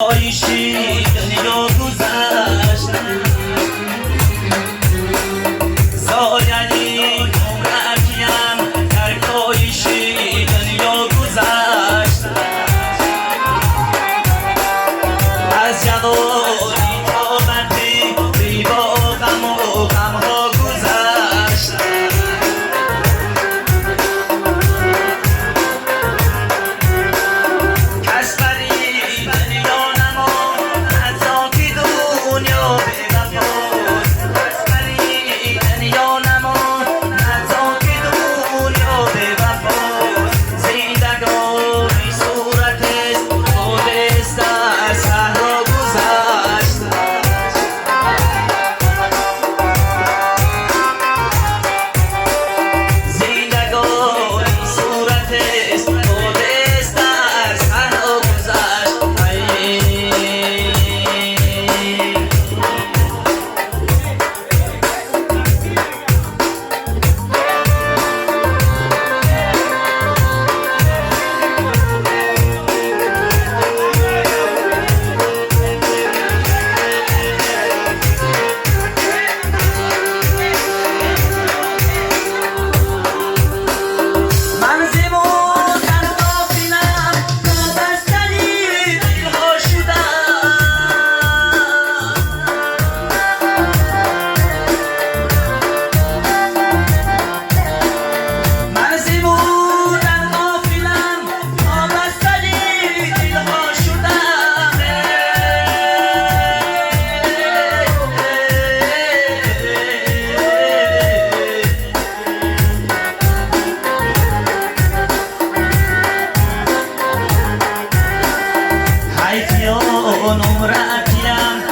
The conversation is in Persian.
آیشی دنیا گذشت زایلی عمرکیم در کایشی دنیا گذشت از جوانی تا مردی بی با غم و غمها گذشت کس بری دنیا نماند از آنکه دنیا به وفاست کس بری دنیا نماند از آنکه دنیا به وفاست زندگانی صورتست خودست در صحرا گذشت زندگانی صورتست خودست در صحرا گذشت من زمردن غافلم وابستگی دلها شدم من زمردن غافلم وابستگی دلها شدم حیفیان عمرکیم